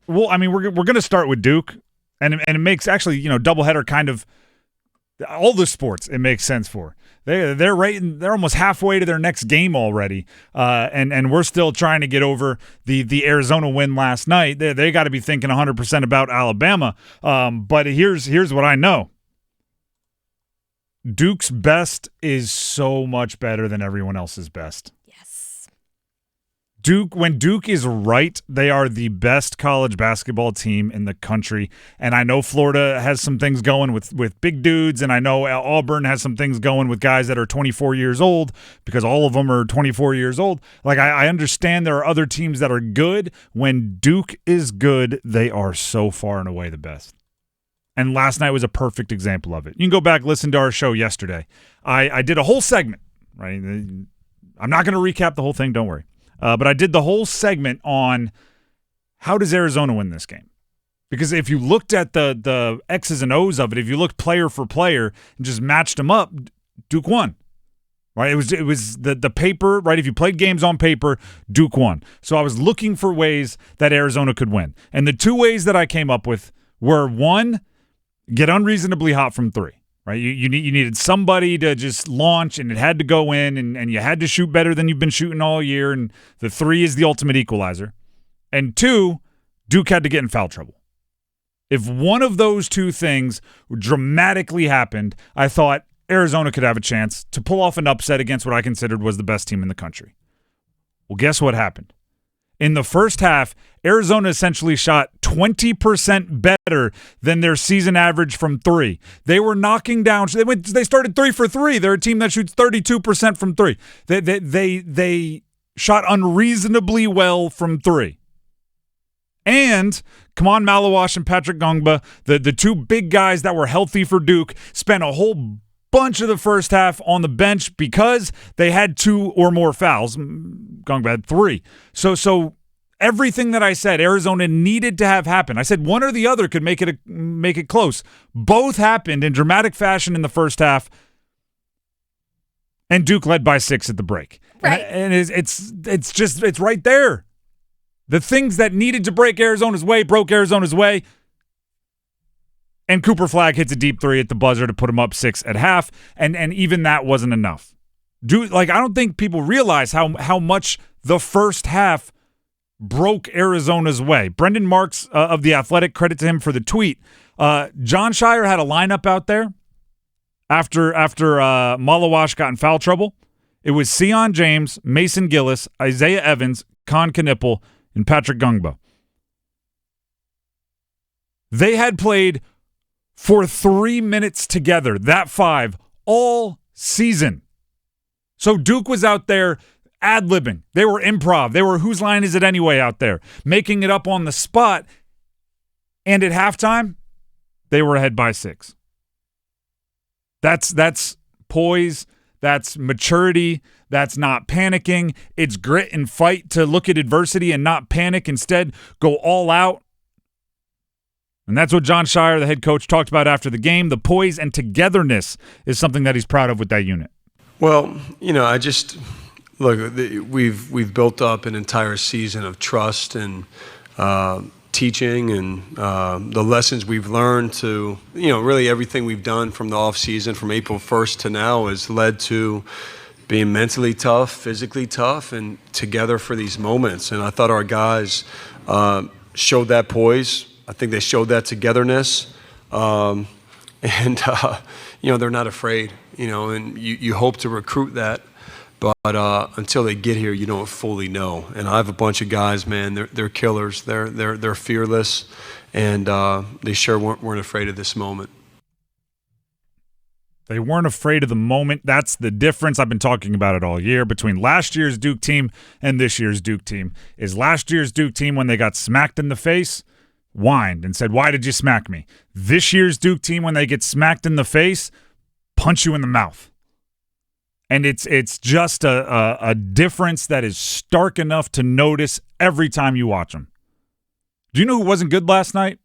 Well, I mean, we're going to start with Duke, and it makes actually, doubleheader kind of all the sports it makes sense for. They're almost halfway to their next game already, and we're still trying to get over the Arizona win last night. They got to be thinking 100% about Alabama. But here's what I know. Duke's best is so much better than everyone else's best. Yes. When Duke is right, they are the best college basketball team in the country. And I know Florida has some things going with big dudes, and I know Auburn has some things going with guys that are 24 years old, because all of them are 24 years old. Like, I understand there are other teams that are good. When Duke is good, they are so far and away the best. And last night was a perfect example of it. You can go back, listen to our show yesterday. I did a whole segment, right? I'm not going to recap the whole thing, don't worry. But I did the whole segment on how does Arizona win this game? Because if you looked at the X's and O's of it, if you looked player for player and just matched them up, Duke won. Right? It was the paper, right? If you played games on paper, Duke won. So I was looking for ways that Arizona could win. And the two ways that I came up with were, one, get unreasonably hot from three, right? You needed somebody to just launch, and it had to go in, and you had to shoot better than you've been shooting all year, and the three is the ultimate equalizer. And two, Duke had to get in foul trouble. If one of those two things dramatically happened, I thought Arizona could have a chance to pull off an upset against what I considered was the best team in the country. Well, guess what happened? In the first half, Arizona essentially shot 20% better than their season average from three. They were knocking down. They started 3 for 3. They're a team that shoots 32% from three. They shot unreasonably well from three. And Kaman Malawash and Patrick Gongba, the two big guys that were healthy for Duke, spent a whole bunch of the first half on the bench because they had 2 or more fouls. Gongba had 3. So everything that I said Arizona needed to have happen, I said one or the other could make it close. Both happened in dramatic fashion in the first half, and Duke led by 6 at the break. Right. And it's right there. The things that needed to break Arizona's way broke Arizona's way. And Cooper Flagg hits a deep 3 at the buzzer to put him up 6 at half, and even that wasn't enough. I don't think people realize how much the first half broke Arizona's way. Brendan Marks of The Athletic, credit to him for the tweet. John Shire had a lineup out there after Malawash got in foul trouble. It was Sion James, Mason Gillis, Isaiah Evans, Con Knipple, and Patrick Gongba. They had played for 3 minutes together, that 5, all season. So Duke was out there ad-libbing. They were improv. They were whose line is it anyway out there, making it up on the spot. And at halftime, they were ahead by 6. That's poise. That's maturity. That's not panicking. It's grit and fight to look at adversity and not panic. Instead, go all out. And that's what John Shire, the head coach, talked about after the game. The poise and togetherness is something that he's proud of with that unit. Well, we've built up an entire season of trust and teaching, and the lessons we've learned to, really everything we've done from the off season, from April 1st to now, has led to being mentally tough, physically tough, and together for these moments. And I thought our guys showed that poise. I think they showed that togetherness, and they're not afraid, and you hope to recruit that, but until they get here, you don't fully know. And I have a bunch of guys, man, they're killers, they're fearless, and they sure weren't afraid of this moment. They weren't afraid of the moment. That's the difference. I've been talking about it all year between last year's Duke team and this year's Duke team. Is last year's Duke team, when they got smacked in the face, whined and said, "Why did you smack me?" This year's Duke team, when they get smacked in the face, punch you in the mouth. And it's just a difference that is stark enough to notice every time you watch them. Do you know who wasn't good last night?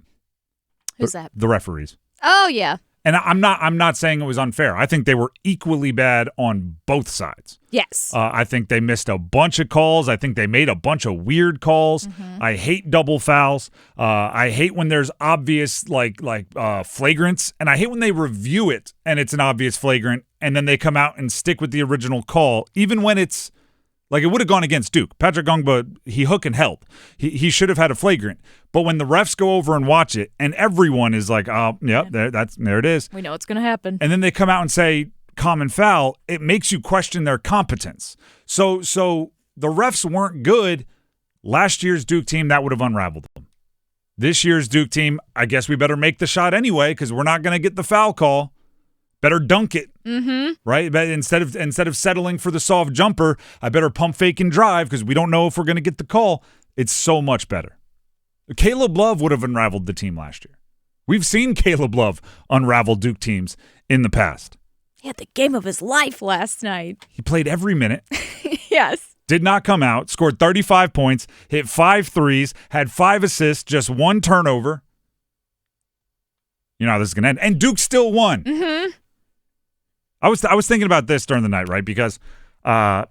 Who's that? The referees. Oh, yeah. And I'm not saying it was unfair. I think they were equally bad on both sides. Yes. I think they missed a bunch of calls. I think they made a bunch of weird calls. I hate double fouls. I hate when there's obvious flagrants, and I hate when they review it and it's an obvious flagrant, and then they come out and stick with the original call, even when it's like it would have gone against Duke. Patrick Gongba, he hook and help. He should have had a flagrant. But when the refs go over and watch it, and everyone is like, oh, yeah, there it is. We know what's going to happen. And then they come out and say common foul, it makes you question their competence. So the refs weren't good. Last year's Duke team, that would have unraveled them. This year's Duke team, I guess we better make the shot anyway because we're not going to get the foul call. Better dunk it, right? But instead of settling for the soft jumper, I better pump fake and drive because we don't know if we're going to get the call. It's so much better. Caleb Love would have unraveled the team last year. We've seen Caleb Love unravel Duke teams in the past. He had the game of his life last night. He played every minute. Yes. Did not come out, scored 35 points, hit 5 threes, had 5 assists, just 1 turnover. You know how this is going to end. And Duke still won. I was thinking about this during the night, right? Because I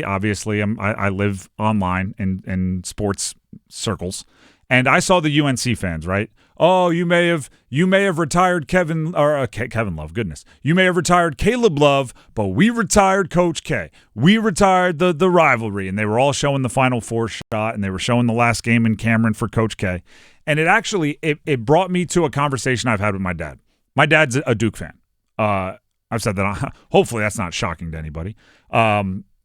obviously I live online in sports circles, and I saw the UNC fans, right? Oh, you may have retired Kevin Love. Goodness, you may have retired Caleb Love, but we retired Coach K. We retired the rivalry, and they were all showing the Final Four shot, and they were showing the last game in Cameron for Coach K. And it actually it brought me to a conversation I've had with my dad. My dad's a Duke fan. I've said that. Hopefully that's not shocking to anybody.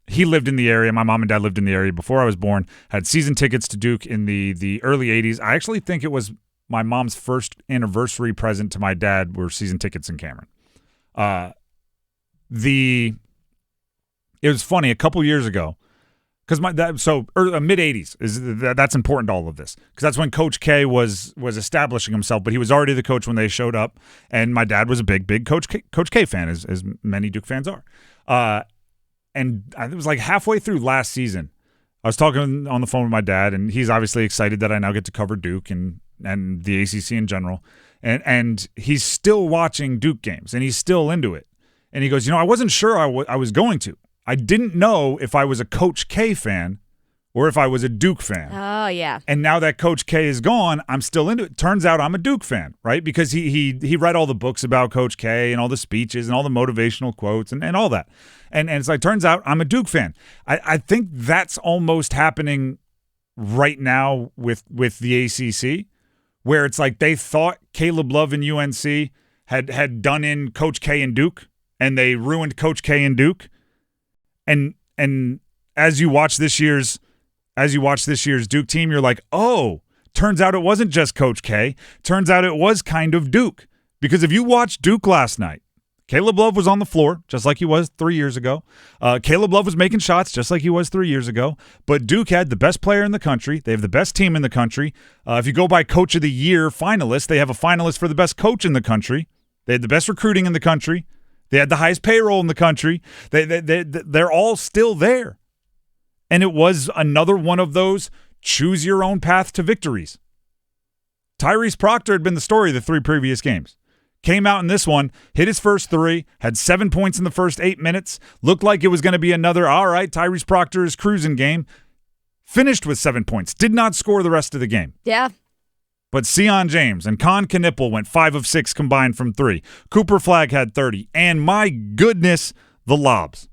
He lived in the area. My mom and dad lived in the area before I was born, had season tickets to Duke in the early 80s. I actually think it was my mom's first anniversary present to my dad were season tickets in Cameron. It was funny a couple years ago because mid 80s that's important to all of this because that's when Coach K was establishing himself, but he was already the coach when they showed up, and my dad was a big Coach K fan, as many Duke fans are. And it was like halfway through last season, I was talking on the phone with my dad, and he's obviously excited that I now get to cover Duke and the ACC in general, and he's still watching Duke games, and he's still into it. And he goes, I wasn't sure I was going to. I didn't know if I was a Coach K fan or if I was a Duke fan. Oh, yeah. And now that Coach K is gone, I'm still into it. Turns out I'm a Duke fan, right? Because he read all the books about Coach K and all the speeches and all the motivational quotes and all that. And it's like, turns out I'm a Duke fan. I think that's almost happening right now with the ACC, where it's like they thought Caleb Love and UNC had done in Coach K and Duke, and they ruined Coach K and Duke. And as you watch this year's Duke team, you're like, oh, turns out it wasn't just Coach K. Turns out it was kind of Duke. Because if you watched Duke last night, Caleb Love was on the floor, just like he was 3 years ago. Caleb Love was making shots, just like he was 3 years ago. But Duke had the best player in the country. They have the best team in the country. If you go by Coach of the Year finalists, they have a finalist for the best coach in the country. They had the best recruiting in the country. They had the highest payroll in the country. They're all still there. And it was another one of those choose your own path to victories. Tyrese Proctor had been the story of the 3 previous games. Came out in this one, hit his first 3, had 7 points in the first 8 minutes, looked like it was going to be another, all right, Tyrese Proctor is cruising game. Finished with 7 points, did not score the rest of the game. Yeah. But Sion James and Con Knipple went 5 of 6 combined from 3. Cooper Flagg had 30. And my goodness, the lobs.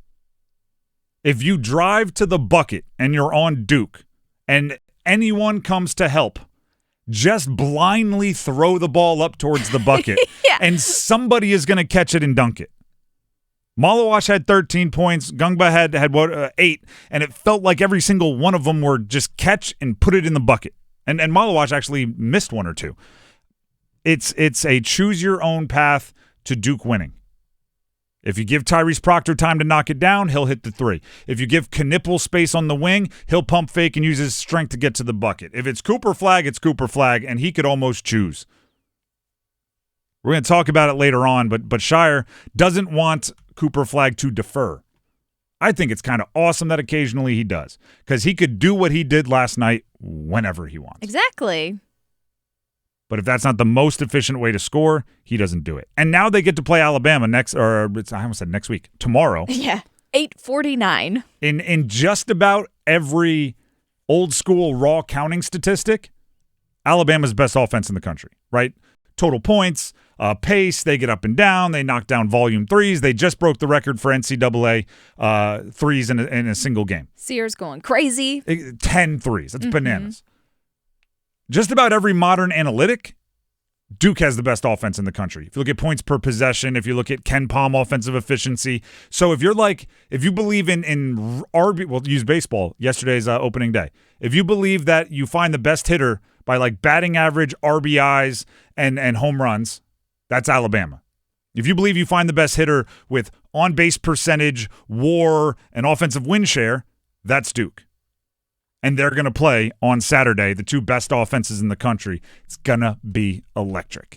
If you drive to the bucket and you're on Duke and anyone comes to help, just blindly throw the ball up towards the bucket and somebody is going to catch it and dunk it. Malawash had 13 points. Gungba had 8, and it felt like every single one of them were just catch and put it in the bucket. And Malawash actually missed 1 or 2. It's a choose your own path to Duke winning. If you give Tyrese Proctor time to knock it down, he'll hit the 3. If you give Knipple space on the wing, he'll pump fake and use his strength to get to the bucket. If it's Cooper Flagg, it's Cooper Flagg, and he could almost choose. We're going to talk about it later on, but Shire doesn't want Cooper Flagg to defer. I think it's kind of awesome that occasionally he does, because he could do what he did last night whenever he wants. Exactly. But if that's not the most efficient way to score, he doesn't do it. And now they get to play Alabama I almost said next week, tomorrow. Yeah, 8:49. In just about every old school raw counting statistic, Alabama's best offense in the country, right? Total points, pace, they get up and down, they knock down volume threes. They just broke the record for NCAA threes in a single game. Sears going crazy. 10 threes. That's bananas. Just about every modern analytic, Duke has the best offense in the country. If you look at points per possession, if you look at Ken Palm offensive efficiency. So if you believe in RB, we'll use baseball, yesterday's opening day. If you believe that you find the best hitter by like batting average, RBIs, and home runs, that's Alabama. If you believe you find the best hitter with on-base percentage, WAR, and offensive win share, that's Duke. And they're going to play on Saturday, the two best offenses in the country. It's going to be electric.